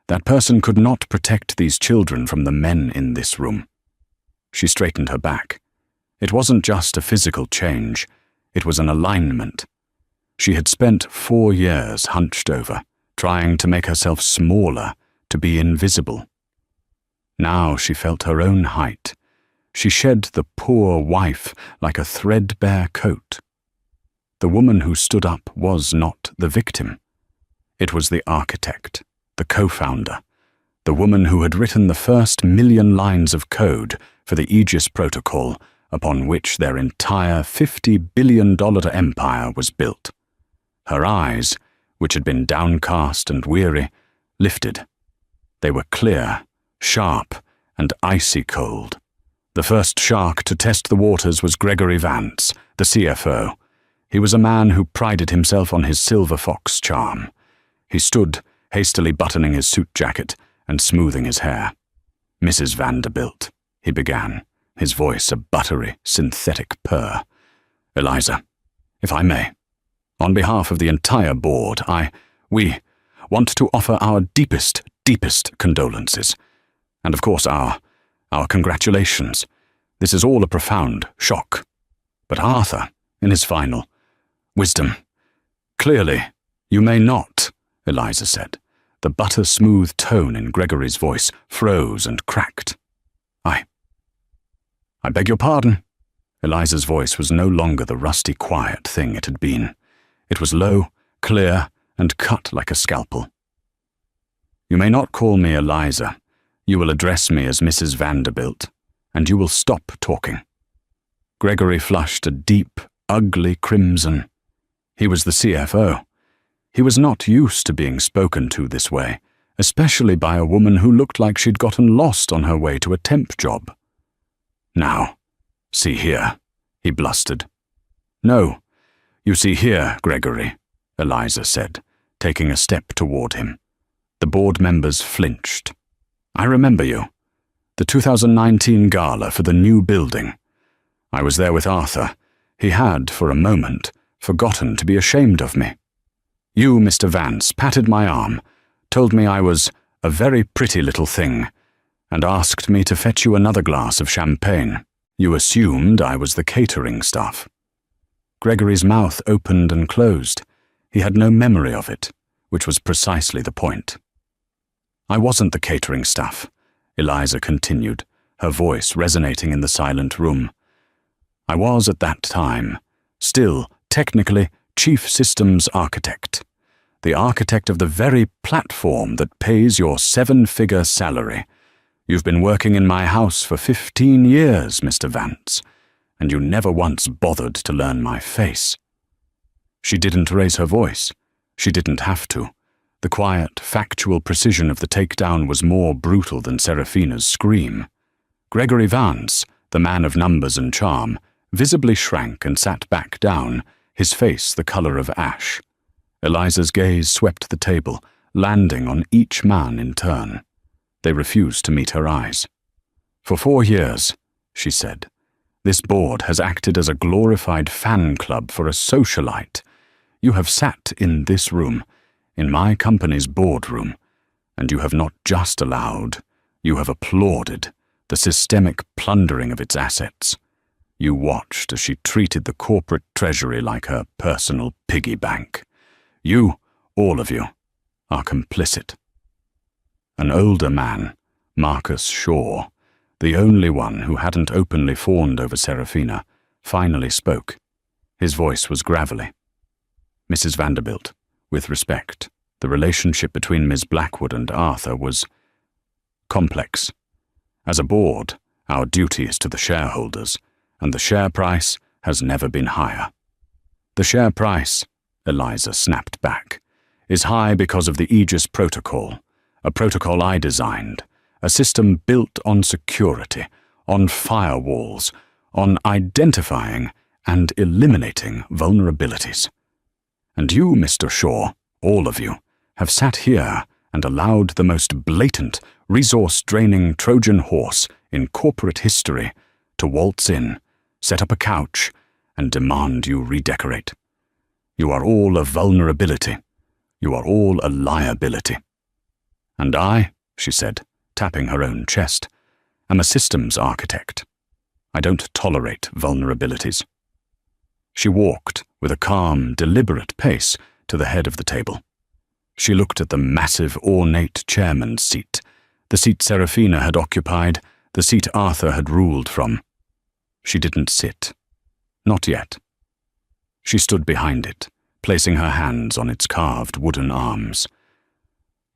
That person could not protect these children from the men in this room. She straightened her back. It wasn't just a physical change, it was an alignment. She had spent 4 years hunched over, trying to make herself smaller, to be invisible. Now she felt her own height. She shed the poor wife like a threadbare coat. The woman who stood up was not the victim. It was the architect, the co-founder, the woman who had written the first 1,000,000 lines of code for the Aegis Protocol upon which their entire $50 billion empire was built. Her eyes, which had been downcast and weary, lifted. They were clear, sharp, and icy cold. The first shark to test the waters was Gregory Vance, the CFO. He was a man who prided himself on his silver fox charm. He stood, hastily buttoning his suit jacket and smoothing his hair. "Mrs. Vanderbilt," he began, his voice a buttery, synthetic purr. "Eliza, if I may, on behalf of the entire board, we want to offer our deepest condolences. And of course our congratulations. This is all a profound shock. But Arthur, in his final wisdom, clearly, you may not," Eliza said. The butter-smooth tone in Gregory's voice froze and cracked. I beg your pardon." Eliza's voice was no longer the rusty, quiet thing it had been. It was low, clear, and cut like a scalpel. "You may not call me Eliza. You will address me as Mrs. Vanderbilt, and you will stop talking." Gregory flushed a deep, ugly crimson. He was the CFO. He was not used to being spoken to this way, especially by a woman who looked like she'd gotten lost on her way to a temp job. "Now, see here," he blustered. "No, you see here, Gregory," Eliza said, taking a step toward him. The board members flinched. "I remember you. The 2019 gala for the new building. I was there with Arthur. He had, for a moment, forgotten to be ashamed of me. You, Mr. Vance, patted my arm, told me I was a very pretty little thing, and asked me to fetch you another glass of champagne. You assumed I was the catering staff." Gregory's mouth opened and closed. He had no memory of it, which was precisely the point. "I wasn't the catering staff," Eliza continued, her voice resonating in the silent room. "I was at that time, still, technically, chief systems architect. The architect of the very platform that pays your 7-figure salary. You've been working in my house for 15 years, Mr. Vance, and you never once bothered to learn my face." She didn't raise her voice. She didn't have to. The quiet, factual precision of the takedown was more brutal than Serafina's scream. Gregory Vance, the man of numbers and charm, visibly shrank and sat back down, his face the color of ash. Eliza's gaze swept the table, landing on each man in turn. They refused to meet her eyes. "For 4 years," she said, "this board has acted as a glorified fan club for a socialite. You have sat in this room, in my company's boardroom, and you have not just allowed, you have applauded the systemic plundering of its assets. You watched as she treated the corporate treasury like her personal piggy bank. You, all of you, are complicit." An older man, Marcus Shaw, the only one who hadn't openly fawned over Serafina, finally spoke. His voice was gravelly. "Mrs. Vanderbilt, with respect, the relationship between Ms. Blackwood and Arthur was complex. As a board, our duty is to the shareholders, and the share price has never been higher." "The share price," Eliza snapped back, "is high because of the Aegis Protocol, a protocol I designed, a system built on security, on firewalls, on identifying and eliminating vulnerabilities. And you, Mr. Shaw, all of you, have sat here and allowed the most blatant, resource-draining Trojan horse in corporate history to waltz in, set up a couch, and demand you redecorate. You are all a vulnerability. You are all a liability. And I," she said, tapping her own chest, "am a systems architect. I don't tolerate vulnerabilities." She walked with a calm, deliberate pace to the head of the table. She looked at the massive, ornate chairman's seat, the seat Serafina had occupied, the seat Arthur had ruled from. She didn't sit. Not yet. She stood behind it, placing her hands on its carved wooden arms.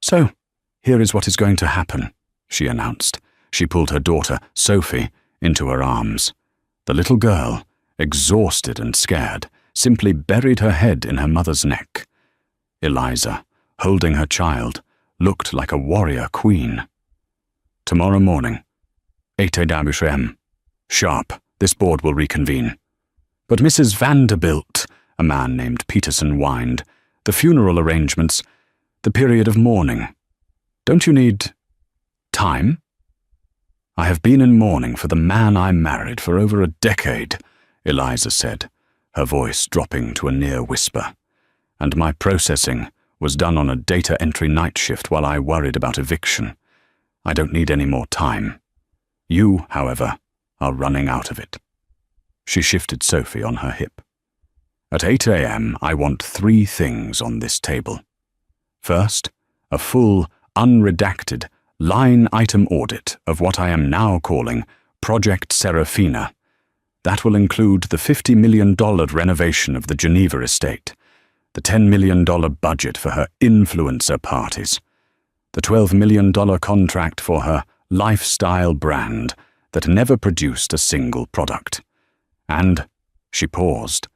"So, here is what is going to happen," she announced. She pulled her daughter, Sophie, into her arms. The little girl, exhausted and scared, simply buried her head in her mother's neck. Eliza, holding her child, looked like a warrior queen. "Tomorrow morning, 8 a.m. Sharp, this board will reconvene." "But Mrs. Vanderbilt," a man named Peterson whined, "the funeral arrangements, the period of mourning. Don't you need time?" "I have been in mourning for the man I married for over a decade," Eliza said, her voice dropping to a near whisper. "And my processing was done on a data entry night shift while I worried about eviction. I don't need any more time. You, however, are running out of it." She shifted Sophie on her hip. "At 8 a.m., I want 3 things on this table. First, a full, unredacted, line-item audit of what I am now calling Project Serafina. That will include the $50 million renovation of the Geneva estate, the $10 million budget for her influencer parties, the $12 million contract for her lifestyle brand that never produced a single product, and," she paused,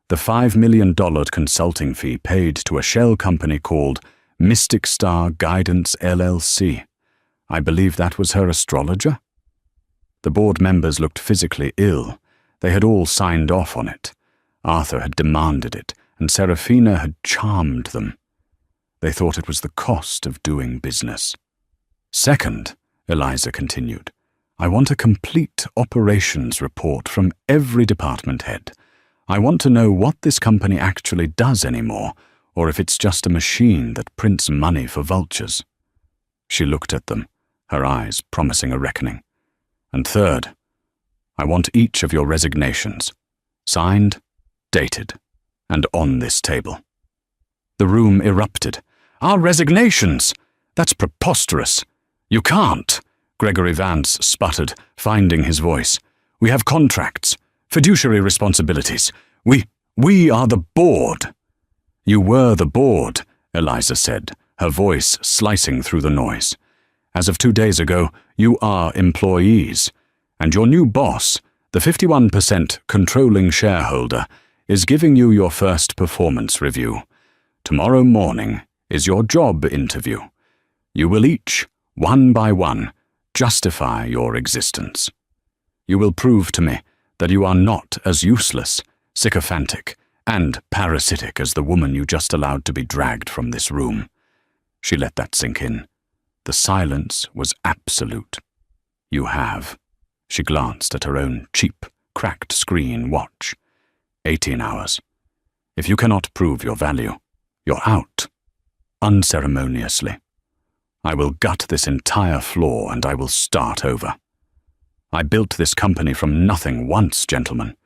"the $5 million consulting fee paid to a shell company called Mystic Star Guidance LLC. I believe that was her astrologer?" The board members looked physically ill. They had all signed off on it. Arthur had demanded it, and Serafina had charmed them. They thought it was the cost of doing business. "Second," Eliza continued, "I want a complete operations report from every department head. I want to know what this company actually does anymore, or if it's just a machine that prints money for vultures." She looked at them, her eyes promising a reckoning. "And third, I want each of your resignations, signed dated, and on this table. The room erupted. "Our resignations! That's preposterous. You can't," Gregory Vance sputtered, finding his voice. "We have contracts, fiduciary responsibilities. We are the board." "You were the board," Eliza said, her voice slicing through the noise. "As of 2 days ago, you are employees, and your new boss, the 51% controlling shareholder, is giving you your first performance review. Tomorrow morning is your job interview. You will each, one by one, justify your existence. You will prove to me that you are not as useless, sycophantic, and parasitic as the woman you just allowed to be dragged from this room." She let that sink in. The silence was absolute. "You have." She glanced at her own cheap, cracked screen watch. 18 hours. If you cannot prove your value, you're out. Unceremoniously. I will gut this entire floor and I will start over. I built this company from nothing once, gentlemen.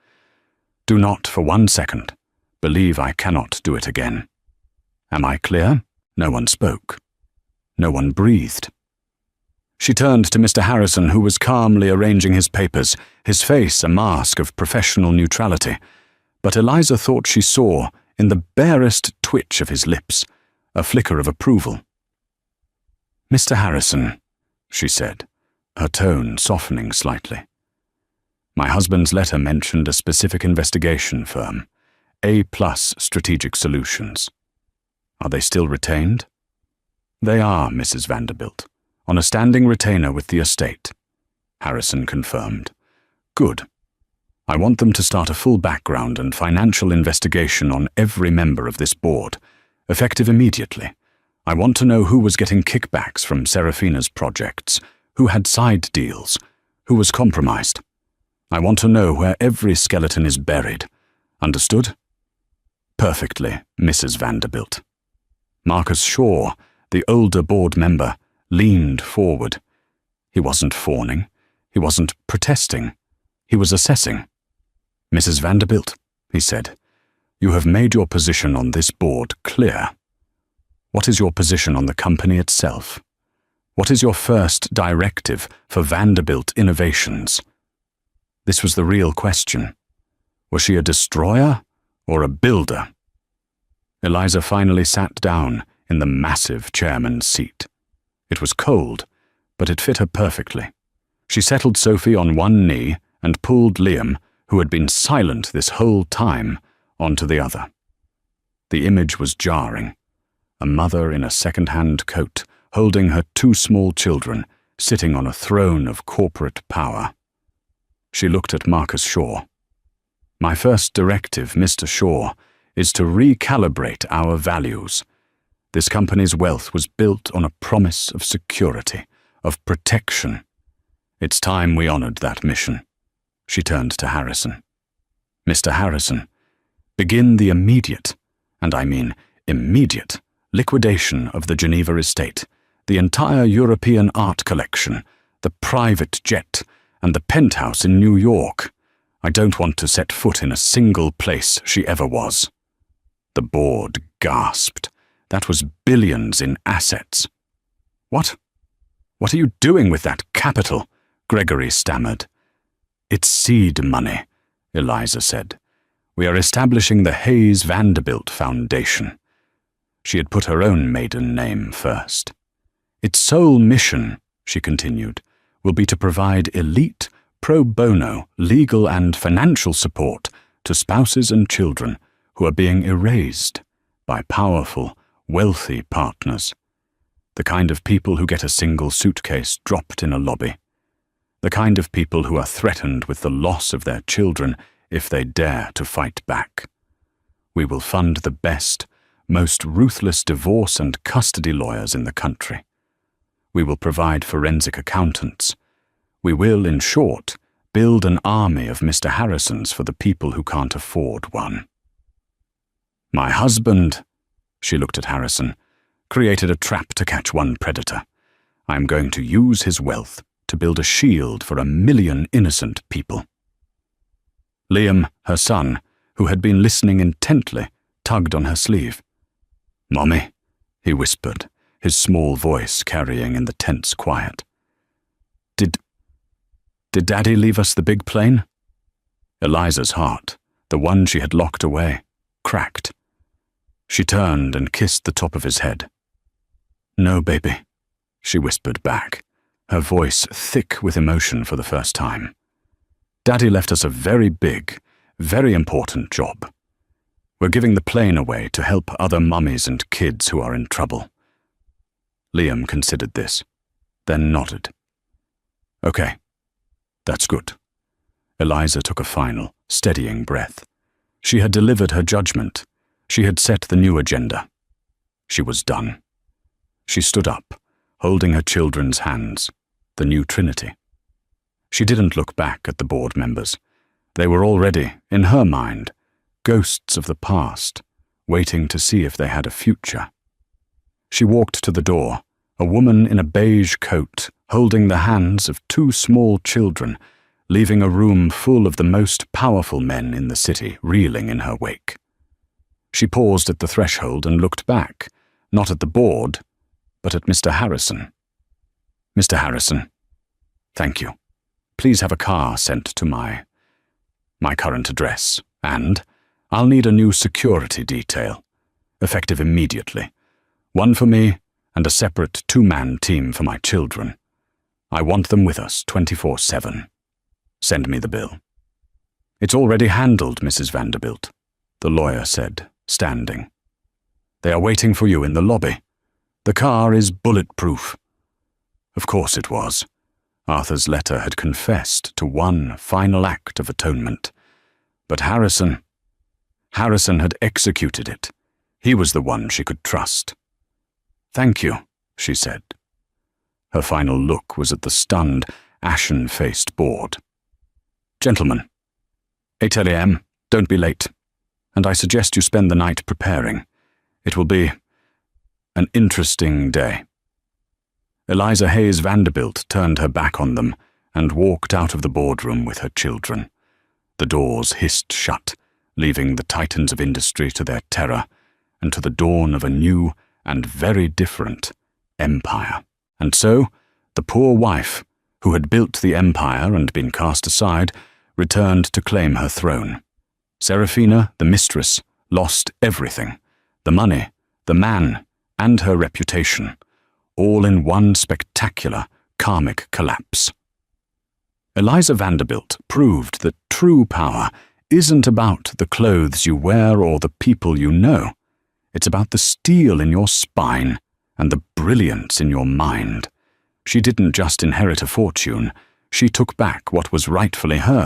Do not, for 1 second, believe I cannot do it again. Am I clear? No one spoke. No one breathed. She turned to Mr. Harrison, who was calmly arranging his papers, his face a mask of professional neutrality. But Eliza thought she saw, in the barest twitch of his lips, a flicker of approval. "Mr. Harrison," she said, her tone softening slightly. "My husband's letter mentioned a specific investigation firm, A+ Strategic Solutions. Are they still retained?" "They are, Mrs. Vanderbilt, on a standing retainer with the estate," Harrison confirmed. "Good. I want them to start a full background and financial investigation on every member of this board, effective immediately. I want to know who was getting kickbacks from Serafina's projects, who had side deals, who was compromised. I want to know where every skeleton is buried. Understood?" "Perfectly, Mrs. Vanderbilt." Marcus Shaw, the older board member, leaned forward. He wasn't fawning. He wasn't protesting. He was assessing. "Mrs. Vanderbilt," he said, "you have made your position on this board clear. What is your position on the company itself? What is your first directive for Vanderbilt Innovations?" This was the real question. Was she a destroyer or a builder? Eliza finally sat down in the massive chairman's seat. It was cold, but it fit her perfectly. She settled Sophie on one knee and pulled Liam, who had been silent this whole time, onto the other. The image was jarring. A mother in a second-hand coat, holding her 2 small children, sitting on a throne of corporate power. She looked at Marcus Shaw. "My first directive, Mr. Shaw, is to recalibrate our values. This company's wealth was built on a promise of security, of protection. It's time we honored that mission." She turned to Harrison. "Mr. Harrison, begin the immediate, and I mean immediate, liquidation of the Geneva estate, the entire European art collection, the private jet, and the penthouse in New York. I don't want to set foot in a single place she ever was." The board gasped. That was billions in assets. What are you doing with that capital?" Gregory stammered. "It's seed money," Eliza said. "We are establishing the Hayes Vanderbilt Foundation." She had put her own maiden name first. "Its sole mission," she continued, "will be to provide elite, pro bono, legal and financial support to spouses and children who are being erased by powerful, wealthy partners. The kind of people who get a single suitcase dropped in a lobby. The kind of people who are threatened with the loss of their children if they dare to fight back. We will fund the best, most ruthless divorce and custody lawyers in the country. We will provide forensic accountants. We will, in short, build an army of Mr. Harrisons for the people who can't afford one. My husband," she looked at Harrison, "created a trap to catch one predator. I am going to use his wealth to build a shield for 1 million innocent people." Liam, her son, who had been listening intently, tugged on her sleeve. "Mommy," he whispered, his small voice carrying in the tense quiet. Did Daddy leave us the big plane?" Eliza's heart, the one she had locked away, cracked. She turned and kissed the top of his head. "No, baby," she whispered back, her voice thick with emotion for the first time. "Daddy left us a very big, very important job. We're giving the plane away to help other mummies and kids who are in trouble." Liam considered this, then nodded. "Okay, that's good." Eliza took a final, steadying breath. She had delivered her judgment. She had set the new agenda. She was done. She stood up, holding her children's hands, the new Trinity. She didn't look back at the board members. They were already, in her mind, ghosts of the past, waiting to see if they had a future. She walked to the door, a woman in a beige coat, holding the hands of two small children, leaving a room full of the most powerful men in the city reeling in her wake. She paused at the threshold and looked back, not at the board, but at Mr. Harrison. "Mr. Harrison, thank you. Please have a car sent to my current address, and I'll need a new security detail, effective immediately. One for me and a separate 2-man team for my children. I want them with us 24/7. Send me the bill." "It's already handled, Mrs. Vanderbilt," the lawyer said, standing. "They are waiting for you in the lobby. The car is bulletproof." Of course it was. Arthur's letter had confessed to one final act of atonement. But Harrison had executed it. He was the one she could trust. "Thank you," she said. Her final look was at the stunned, ashen-faced board. "Gentlemen, 8 a.m., don't be late, and I suggest you spend the night preparing. It will be an interesting day." Eliza Hayes Vanderbilt turned her back on them and walked out of the boardroom with her children. The doors hissed shut, leaving the titans of industry to their terror and to the dawn of a new and very different empire. And so, the poor wife, who had built the empire and been cast aside, returned to claim her throne. Seraphina, the mistress, lost everything: the money, the man, and her reputation, all in one spectacular, karmic collapse. Eliza Vanderbilt proved that true power isn't about the clothes you wear or the people you know. It's about the steel in your spine and the brilliance in your mind. She didn't just inherit a fortune, she took back what was rightfully hers.